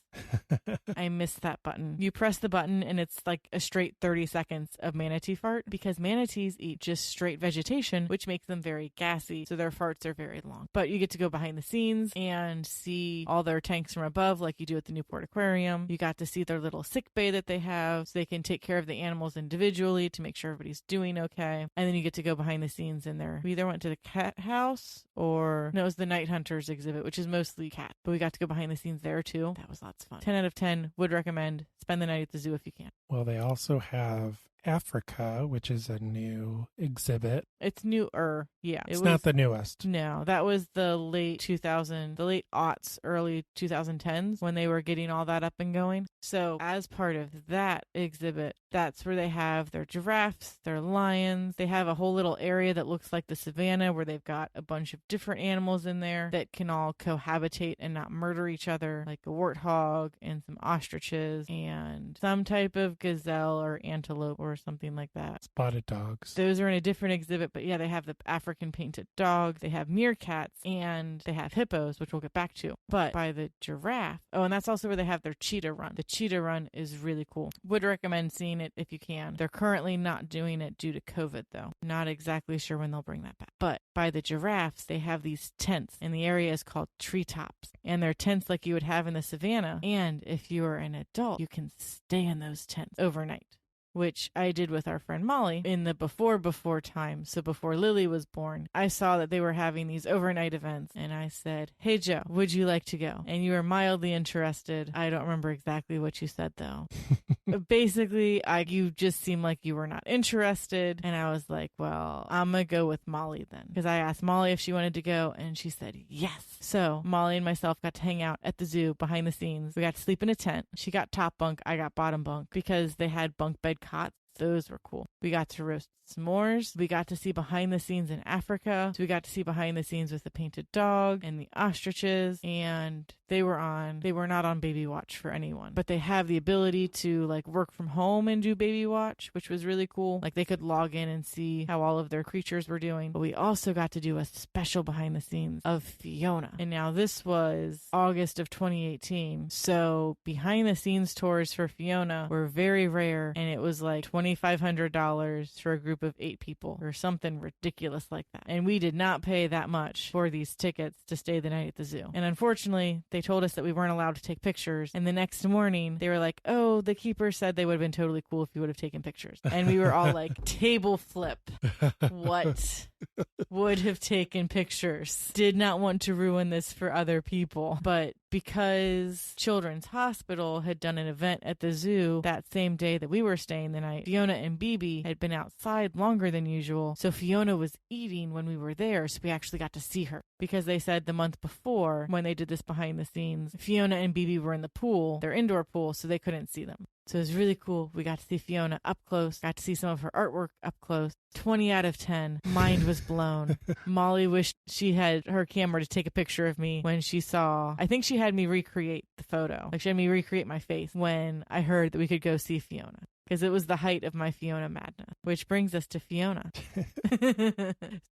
I missed that button. You press the button and it's like a straight 30 seconds of manatee fart because manatees eat just straight vegetation, which makes them very gassy, so their farts are very long. But you get to go behind the scenes and see all their tanks from above like you do at the Newport Aquarium. You got to see their little sick bay that they have so they can take care of the animals individually to make sure everybody's doing okay. And then you get to go behind the scenes in there. We either went to the cat house or no, it was the Night Hunters exhibit, which is mostly cat, but we got to go behind the scenes there too. That was lots of fun. 10 out of 10 would recommend. Spend the night at the zoo if you can. Well, they also have Africa, which is a new exhibit. It's newer. Yeah. It's not the newest. No, that was the late aughts, early 2010s when they were getting all that up and going. So as part of that exhibit, that's where they have their giraffes, their lions. They have a whole little area that looks like the savannah where they've got a bunch of different animals in there that can all cohabitate and not murder each other, like a warthog and some ostriches and some type of gazelle or antelope or something like that. Spotted dogs. Those are in a different exhibit, but yeah, they have the African painted dog, they have meerkats, and they have hippos, which we'll get back to. But by the giraffe, and that's also where they have their Cheetah Run. The Cheetah Run is really cool. Would recommend seeing it if you can. They're currently not doing it due to COVID, though. Not exactly sure when they'll bring that back. But by the giraffes, they have these tents, and the area is called treetops. And they're tents like you would have in the savannah. And if you're an adult, you can stay in those tents overnight, which I did with our friend Molly in the before time. So before Lily was born, I saw that they were having these overnight events, and I said, "Hey, Joe, would you like to go?" And you were mildly interested. I don't remember exactly what you said, though. Basically, you just seemed like you were not interested, and I was like, well, I'm going to go with Molly then, because I asked Molly if she wanted to go, and she said yes. So Molly and myself got to hang out at the zoo behind the scenes. We got to sleep in a tent. She got top bunk, I got bottom bunk, because they had bunk bed cots. Those were cool. We got to roast s'mores. We got to see behind the scenes in Africa. So we got to see behind the scenes with the painted dog and the ostriches, and they were not on baby watch for anyone, but they have the ability to like work from home and do baby watch, which was really cool. Like they could log in and see how all of their creatures were doing. But we also got to do a special behind the scenes of Fiona. And now this was August of 2018. So behind the scenes tours for Fiona were very rare, and it was like $2,500 for a group of 8 people or something ridiculous like that. And we did not pay that much for these tickets to stay the night at the zoo. And unfortunately, they told us that we weren't allowed to take pictures. And the next morning, they were like, "Oh, the keeper said they would have been totally cool if you would have taken pictures." And we were all like, table flip. What? Would have taken pictures. Did not want to ruin this for other people. But because Children's Hospital had done an event at the zoo that same day that we were staying the night, Fiona and Bibi had been outside longer than usual. So Fiona was eating when we were there, so we actually got to see her. Because they said the month before, when they did this behind the scenes, Fiona and Bibi were in the pool, their indoor pool, so they couldn't see them. So it was really cool. We got to see Fiona up close, got to see some of her artwork up close. 20 out of 10. Mind was blown. Molly wished she had her camera to take a picture of me when she saw, I think she had me recreate the photo. Like she had me recreate my face when I heard that we could go see Fiona. Because it was the height of my Fiona madness. Which brings us to Fiona.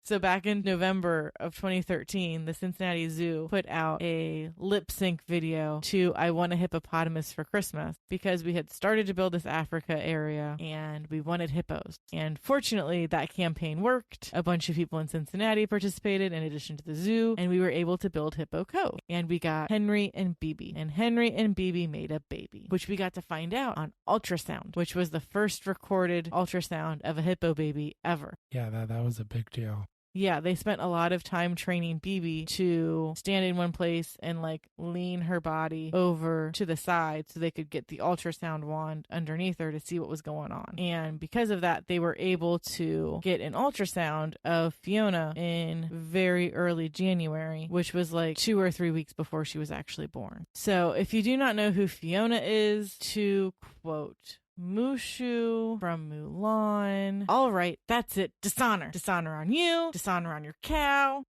So back in November of 2013, the Cincinnati Zoo put out a lip sync video to "I Want a Hippopotamus for Christmas" because we had started to build this Africa area and we wanted hippos. And fortunately, that campaign worked. A bunch of people in Cincinnati participated in addition to the zoo, and we were able to build Hippo Cove. And we got Henry and Bibi. And Henry and Bibi made a baby, which we got to find out on ultrasound, which was the first recorded ultrasound of a hippo baby ever. Yeah, that was a big deal. Yeah, they spent a lot of time training Bibi to stand in one place and like lean her body over to the side so they could get the ultrasound wand underneath her to see what was going on. And because of that, they were able to get an ultrasound of Fiona in very early January, which was like 2 or 3 weeks before she was actually born. So if you do not know who Fiona is, to quote Mushu from Mulan. All right, that's it. Dishonor. Dishonor on you. Dishonor on your cow.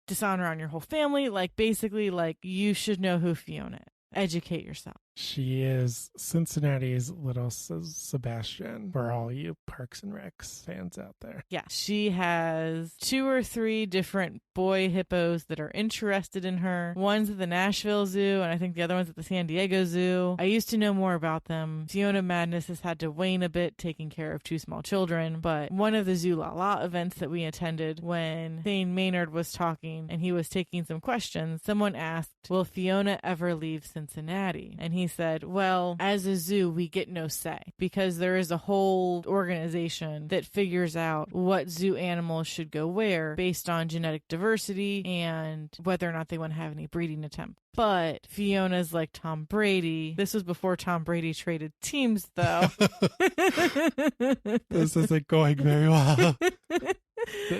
Dishonor on your whole family. Like, basically, like, you should know who Fiona is. Educate yourself. She is Cincinnati's little Sebastian for all you Parks and Recs fans out there. Yeah, she has 2 or 3 different boy hippos that are interested in her. One's at the Nashville Zoo, and I think the other one's at the San Diego Zoo. I used to know more about them. Fiona Madness has had to wane a bit taking care of 2 small children, but one of the Zoo La La events that we attended, when Thane Maynard was talking and he was taking some questions, someone asked, "Will Fiona ever leave Cincinnati?" And he said, well, as a zoo, we get no say because there is a whole organization that figures out what zoo animals should go where based on genetic diversity and whether or not they want to have any breeding attempts. But Fiona's like Tom Brady. This was before Tom Brady traded teams, though. This isn't going very well.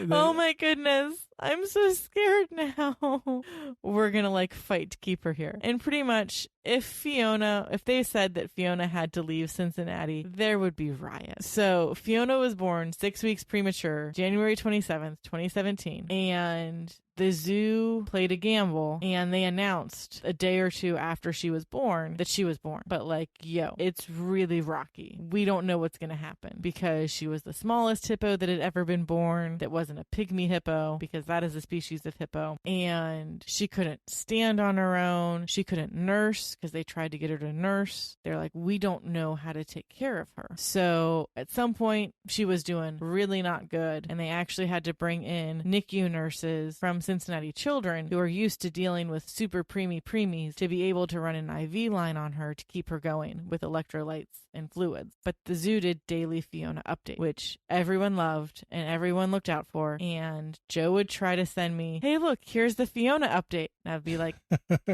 Oh my goodness. I'm so scared now. We're gonna like fight to keep her here. And pretty much if they said that Fiona had to leave Cincinnati, there would be riots. So Fiona was born 6 weeks premature, January 27th, 2017. And the zoo played a gamble and they announced a day or two after she was born that she was born. But like, it's really rocky. We don't know what's going to happen because she was the smallest hippo that had ever been born. That wasn't a pygmy hippo because that is a species of hippo. And she couldn't stand on her own. She couldn't nurse because they tried to get her to nurse. They're like, we don't know how to take care of her. So at some point she was doing really not good. And they actually had to bring in NICU nurses from Cincinnati Children who are used to dealing with super preemies to be able to run an IV line on her to keep her going with electrolytes and fluids. But the zoo did daily Fiona update, which everyone loved and everyone looked out for. And Joe would try to send me, hey, look, here's the Fiona update. And I'd be like,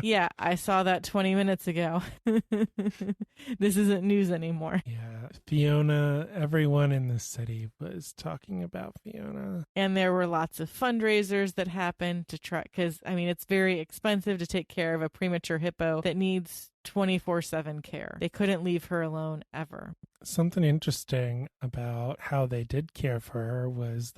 yeah, I saw that 20 minutes ago. This isn't news anymore. Yeah, Fiona, everyone in the city was talking about Fiona. And there were lots of fundraisers that happened to try, because, I mean, it's very expensive to take care of a premature hippo that needs 24/7 care. They couldn't leave her alone ever. Something interesting about how they did care for her was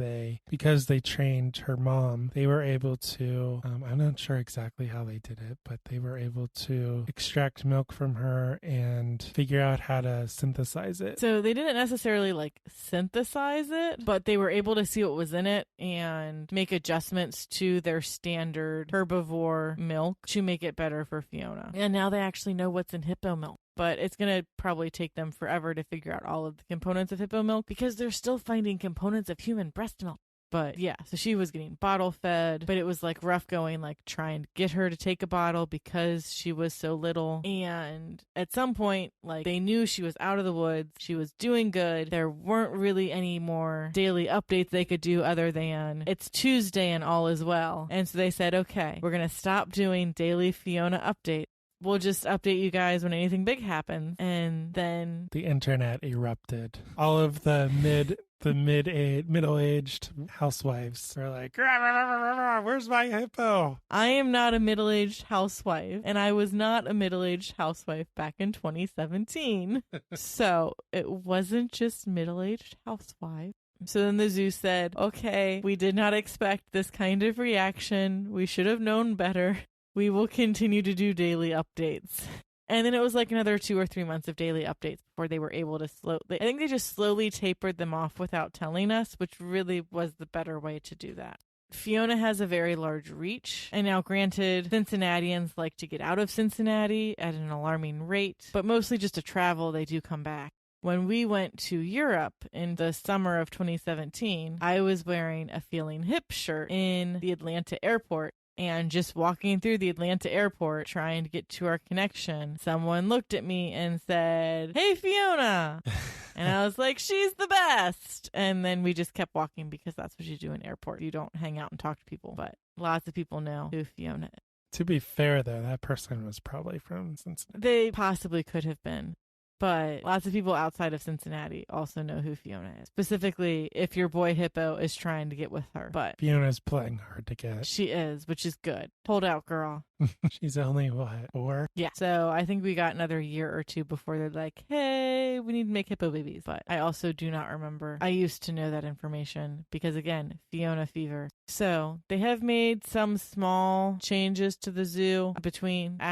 because they trained her mom, they were able to, I'm not sure exactly how they did it, but they were able to extract milk from her and figure out how to synthesize it. So they didn't necessarily like synthesize it, but they were able to see what was in it and make adjustments to their standard herbivore milk to make it better for Fiona. And now they actually know what's in hippo milk. But it's going to probably take them forever to figure out all of the components of hippo milk because they're still finding components of human breast milk. But yeah, so she was getting bottle fed, but it was like rough going, like trying to get her to take a bottle because she was so little. And at some point, like they knew she was out of the woods. She was doing good. There weren't really any more daily updates they could do other than it's Tuesday and all is well. And so they said, okay, we're going to stop doing daily Fiona updates. We'll just update you guys when anything big happens. And then the internet erupted. All of the middle-aged housewives are like, where's my hippo? I am not a middle-aged housewife, and I was not a middle-aged housewife back in 2017. So it wasn't just middle-aged housewife. So then the zoo said, okay, we did not expect this kind of reaction. We should have known better. We will continue to do daily updates. And then it was like another 2 or 3 months of daily updates before they were able to I think they just slowly tapered them off without telling us, which really was the better way to do that. Fiona has a very large reach. And now granted, Cincinnatians like to get out of Cincinnati at an alarming rate, but mostly just to travel, they do come back. When we went to Europe in the summer of 2017, I was wearing a Feeling Hip shirt in the Atlanta airport. And just walking through the Atlanta airport trying to get to our connection, someone looked at me and said, hey, Fiona. And I was like, she's the best. And then we just kept walking because that's what you do in airport. You don't hang out and talk to people. But lots of people know who Fiona is. To be fair, though, that person was probably from Cincinnati. They possibly could have been. But lots of people outside of Cincinnati also know who Fiona is. Specifically, if your boy Hippo is trying to get with her. But Fiona's playing hard to get. She is, which is good. Hold out, girl. She's only, what, 4? Yeah. So I think we got another year or 2 before they're like, hey, we need to make hippo babies. But I also do not remember. I used to know that information because, again, Fiona fever. So they have made some small changes to the zoo between the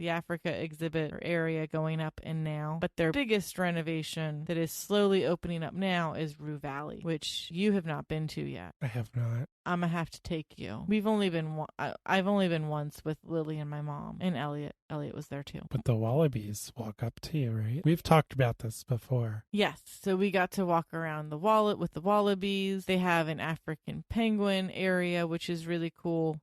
Africa exhibit or area going up and now. But their biggest renovation that is slowly opening up now is Rue Valley, which you have not been to yet. I have not. I'm gonna have to take you. I've only been once with Lily and my mom and Elliot. Elliot was there too. But the wallabies walk up to you, right? We've talked about this before. Yes. So we got to walk around the with the wallabies. They have an African penguin area, which is really cool.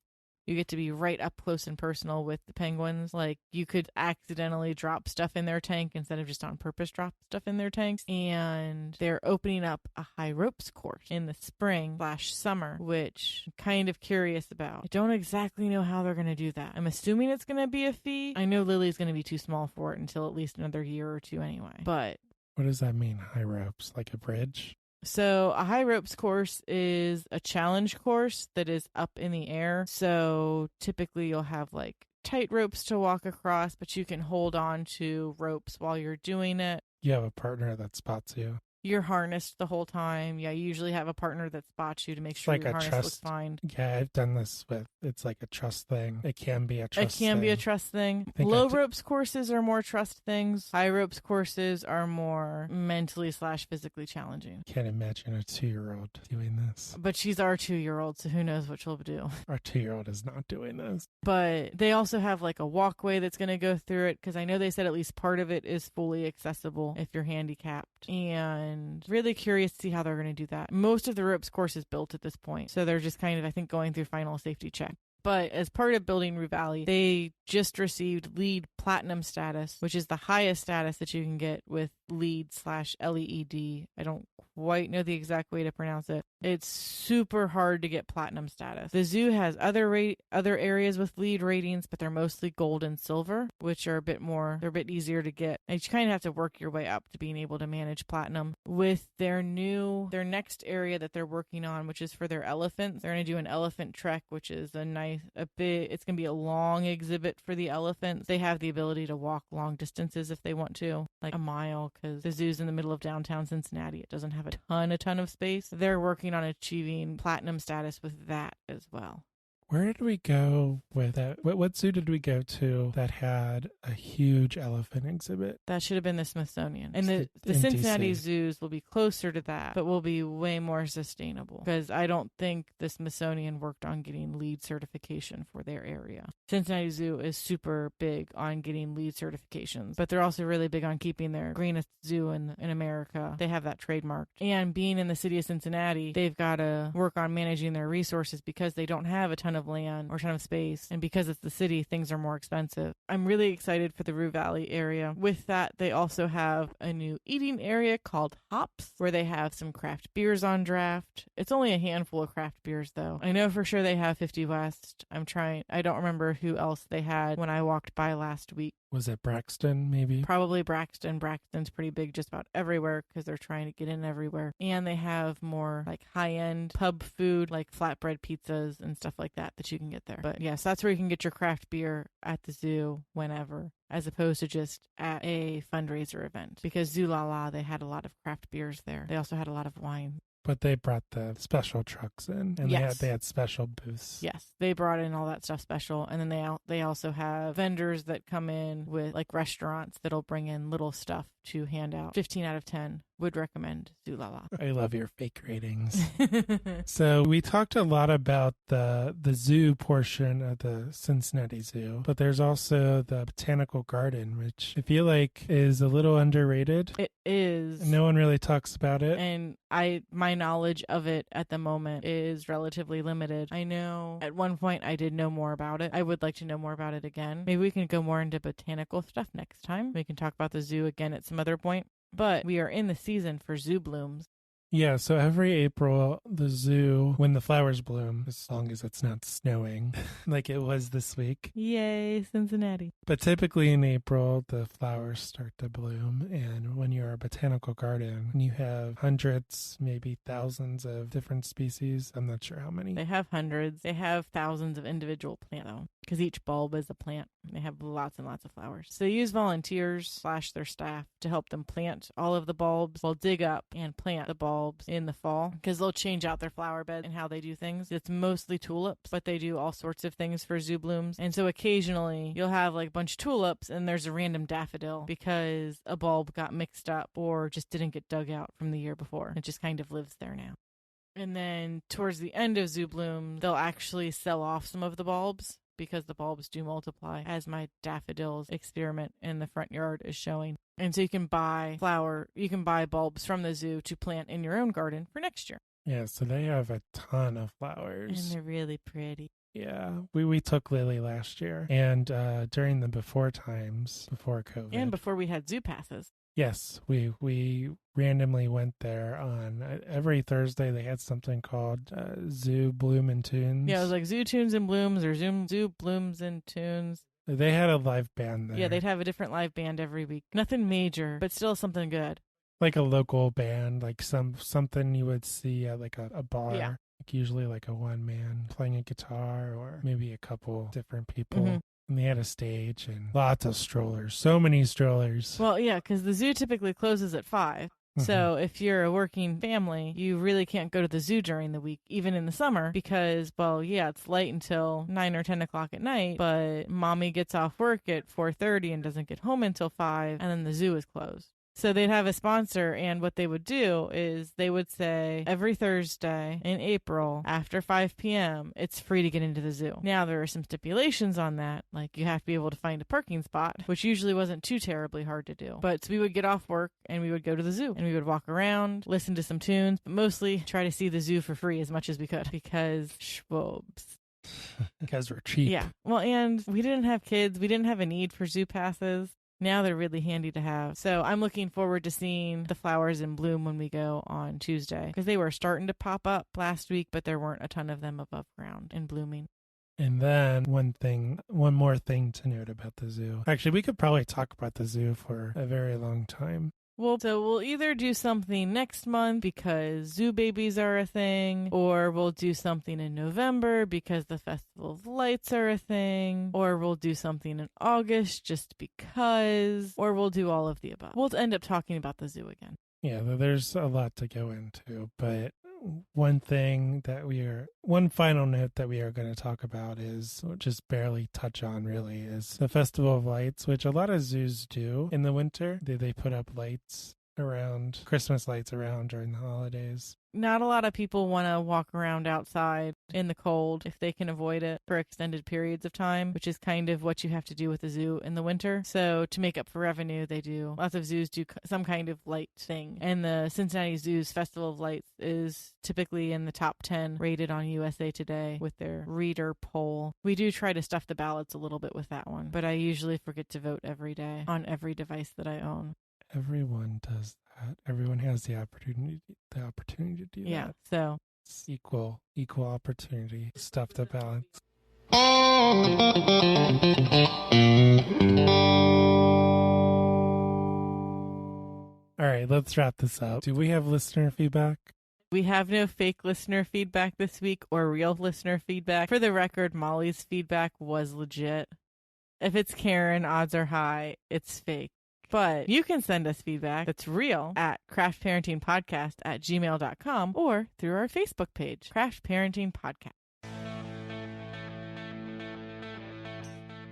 You get to be right up close and personal with the penguins. Like, you could accidentally drop stuff in their tank instead of just on purpose drop stuff in their tanks. And they're opening up a high ropes course in the spring/summer, which I'm kind of curious about. I don't exactly know how they're going to do that. I'm assuming it's going to be a fee. I know Lily's going to be too small for it until at least another year or two anyway. But what does that mean, high ropes? Like a bridge? So a high ropes course is a challenge course that is up in the air. So typically you'll have like tight ropes to walk across, but you can hold on to ropes while you're doing it. You have a partner that spots you. You're harnessed the whole time. Yeah, you usually have a partner that spots you to make sure like your harness looks fine. Yeah, I've done this with, it's like a trust thing. It can be a trust thing. It can be a trust thing. Low ropes courses are more trust things. High ropes courses are more mentally/physically challenging. Can't imagine a 2-year-old doing this. But she's our 2-year-old, so who knows what she'll do. Our 2-year-old is not doing this. But they also have like a walkway that's going to go through it, because I know they said at least part of it is fully accessible if you're handicapped. And really curious to see how they're going to do that. Most of the ropes course is built at this point, so they're just kind of, I think, going through final safety check. But as part of building Rue Valley, they just received LEED Platinum status, which is the highest status that you can get with LEED/LEED. I don't quite know the exact way to pronounce it. It's super hard to get platinum status. The zoo has other areas with LEED ratings, but they're mostly gold and silver, which are they're a bit easier to get. And you kind of have to work your way up to being able to manage platinum. With their next area that they're working on, which is for their elephants, they're going to do an elephant trek, which is it's going to be a long exhibit for the elephants. They have the ability to walk long distances if they want to, like a mile, because the zoo's in the middle of downtown Cincinnati. It doesn't have a ton of space. They're working on achieving platinum status with that as well. Where did we go with that? What zoo did we go to that had a huge elephant exhibit? That should have been the Smithsonian. And the Cincinnati zoos will be closer to that, but will be way more sustainable, because I don't think the Smithsonian worked on getting LEED certification for their area. Cincinnati Zoo is super big on getting LEED certifications, but they're also really big on keeping their greenest zoo in America. They have that trademarked. And being in the city of Cincinnati, they've got to work on managing their resources, because they don't have a ton of land or a ton of space, and because it's the city, things are more expensive. I'm really excited for the Rue Valley area. With that, they also have a new eating area called Hops, where they have some craft beers on draft. It's only a handful of craft beers though. I know for sure they have 50 West. I don't remember who else they had when I walked by last week. Was it Braxton, maybe? Probably Braxton. Braxton's pretty big just about everywhere, because they're trying to get in everywhere. And they have more like high-end pub food, like flatbread pizzas and stuff like that you can get there. But yes, that's where you can get your craft beer at the zoo whenever, as opposed to just at a fundraiser event. Because Zoo La La, they had a lot of craft beers there. They also had a lot of wine. But they brought the special trucks in, and yes. they had special booths. Yes, they brought in all that stuff special, and then they also have vendors that come in with like restaurants that'll bring in little stuff to hand out. 15 out of 10 would recommend Zoo La La. I love your fake ratings. So we talked a lot about the zoo portion of the Cincinnati Zoo, but there's also the Botanical Garden, which I feel like is a little underrated. It is. No one really talks about it. And my knowledge of it at the moment is relatively limited. I know at one point I did know more about it. I would like to know more about it again. Maybe we can go more into botanical stuff next time. We can talk about the zoo again at some other point. But we are in the season for zoo blooms. Yeah, so every April, the zoo, when the flowers bloom, as long as it's not snowing, like it was this week. Yay, Cincinnati. But typically in April, the flowers start to bloom. And when you're a botanical garden, you have hundreds, maybe thousands of different species. I'm not sure how many. They have hundreds. They have thousands of individual plants, though, because each bulb is a plant. They have lots and lots of flowers. So they use volunteers / their staff to help them plant all of the bulbs. They'll dig up and plant the bulbs in the fall, because they'll change out their flower bed and how they do things. It's mostly tulips, but they do all sorts of things for zoo blooms. And so occasionally you'll have like a bunch of tulips and there's a random daffodil because a bulb got mixed up or just didn't get dug out from the year before. It just kind of lives there now. And then towards the end of zoo bloom, they'll actually sell off some of the bulbs, because the bulbs do multiply, as my daffodils experiment in the front yard is showing. And so you can buy bulbs from the zoo to plant in your own garden for next year. Yeah, so they have a ton of flowers. And they're really pretty. Yeah, we took Lily last year, and during the before COVID, And before we had zoo passes. yes, we randomly went there on every Thursday. They had something called Zoo Bloom and Tunes. Yeah, it was like Zoo Tunes and Blooms or Zoo Blooms and Tunes. They had a live band there. Yeah, they'd have a different live band every week. Nothing major, but still something good. Like a local band, like something you would see at like a bar. Yeah. Like usually like a one man playing a guitar or maybe a couple different people. Mm-hmm. And they had a stage and lots of strollers. So many strollers. Well, yeah, because the zoo typically closes at 5. Mm-hmm. So if you're a working family, you really can't go to the zoo during the week, even in the summer, because, well, yeah, it's late until 9 or 10 o'clock at night, but mommy gets off work at 4:30 and doesn't get home until 5, and then the zoo is closed. So they'd have a sponsor, and what they would do is they would say every Thursday in April after 5 p.m., it's free to get into the zoo. Now, there are some stipulations on that, like you have to be able to find a parking spot, which usually wasn't too terribly hard to do. But we would get off work, and we would go to the zoo, and we would walk around, listen to some tunes, but mostly try to see the zoo for free as much as we could, because schwobes. Because we're cheap. Yeah. Well, and we didn't have kids. We didn't have a need for zoo passes. Now they're really handy to have. So I'm looking forward to seeing the flowers in bloom when we go on Tuesday, because they were starting to pop up last week, but there weren't a ton of them above ground and blooming. And then one more thing to note about the zoo. Actually, we could probably talk about the zoo for a very long time. Well, so we'll either do something next month because zoo babies are a thing, or we'll do something in November because the Festival of Lights are a thing, or we'll do something in August just because, or we'll do all of the above. We'll end up talking about the zoo again. Yeah, there's a lot to go into, but one final note that we are going to talk about is just barely touch on really is the Festival of Lights, which a lot of zoos do in the winter. They put up lights around, Christmas lights around during the holidays. Not a lot of people want to walk around outside in the cold if they can avoid it for extended periods of time, which is kind of what you have to do with the zoo in the winter. So to make up for revenue, lots of zoos do some kind of light thing. And the Cincinnati Zoo's Festival of Lights is typically in the top 10 rated on USA Today with their reader poll. We do try to stuff the ballots a little bit with that one, but I usually forget to vote every day on every device that I own. Everyone does that. Everyone has the opportunity to do that. Yeah, so it's equal opportunity. Stuff the balance. All right, let's wrap this up. Do we have listener feedback? We have no fake listener feedback this week or real listener feedback. For the record, Molly's feedback was legit. If it's Karen, odds are high it's fake. But you can send us feedback that's real at craftparentingpodcast@gmail.com or through our Facebook page, Craft Parenting Podcast.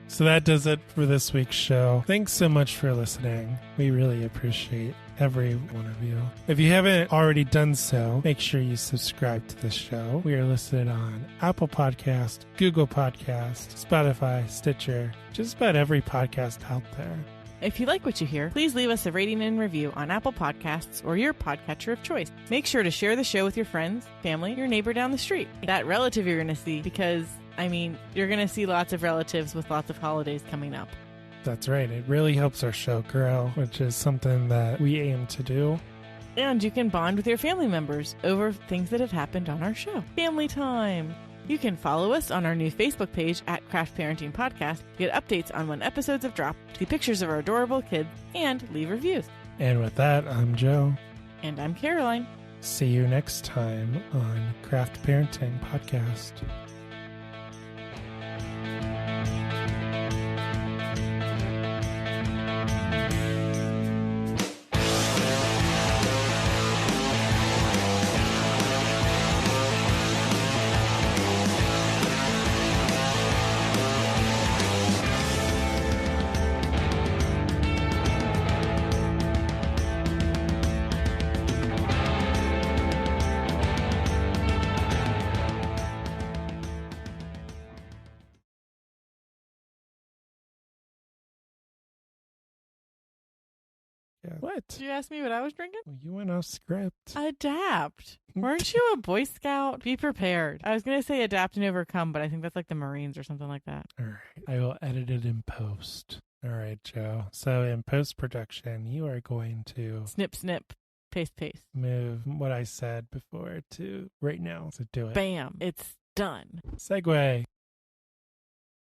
So that does it for this week's show. Thanks so much for listening. We really appreciate every one of you. If you haven't already done so, make sure you subscribe to this show. We are listed on Apple Podcast, Google Podcast, Spotify, Stitcher, just about every podcast out there. If you like what you hear, please leave us a rating and review on Apple Podcasts or your podcatcher of choice. Make sure to share the show with your friends, family, your neighbor down the street, that relative you're going to see, because, you're going to see lots of relatives with lots of holidays coming up. That's right. It really helps our show grow, which is something that we aim to do. And you can bond with your family members over things that have happened on our show. Family time! You can follow us on our new Facebook page at Craft Parenting Podcast to get updates on when episodes have dropped, see pictures of our adorable kids, and leave reviews. And with that, I'm Joe. And I'm Caroline. See you next time on Craft Parenting Podcast. podcast. What? Did you ask me what I was drinking? Well, you went off script. Adapt. Weren't you a Boy Scout? Be prepared. I was going to say adapt and overcome, but I think that's like the Marines or something like that. All right. I will edit it in post. All right, Joe. So in post-production, you are going to Snip, snip. Paste, paste. move what I said before to right now. So do it. Bam. It's done. Segue.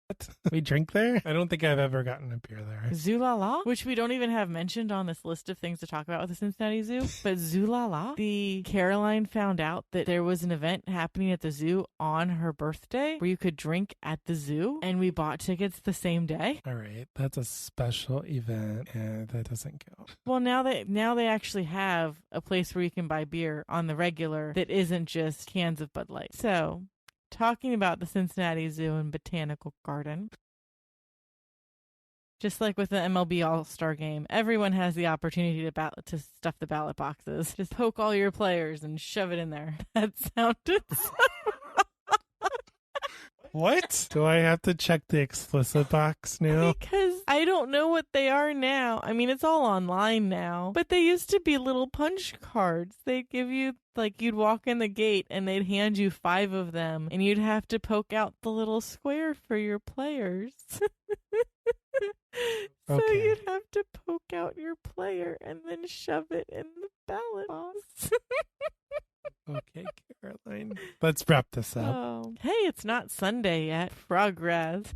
What? We drink there? I don't think I've ever gotten a beer there. Zoolala, which we don't even have mentioned on this list of things to talk about with the Cincinnati Zoo. But Zoolala, the Caroline found out that there was an event happening at the zoo on her birthday where you could drink at the zoo, and we bought tickets the same day. All right. That's a special event, and that doesn't count. Well, now they actually have a place where you can buy beer on the regular that isn't just cans of Bud Light. So, talking about the Cincinnati Zoo and Botanical Garden, just like with the MLB All-Star Game, everyone has the opportunity to stuff the ballot boxes. Just poke all your players and shove it in there. That sounded so... What? Do I have to check the explicit box now? Because I don't know what they are now. I mean, it's all online now. But they used to be little punch cards. They'd give you, like, you'd walk in the gate and they'd hand you 5 of them. And you'd have to poke out the little square for your players. So Okay. you'd have to poke out your player and then shove it in the ballot box. Okay, Caroline. Let's wrap this up. Oh. Hey, it's not Sunday yet. Progress.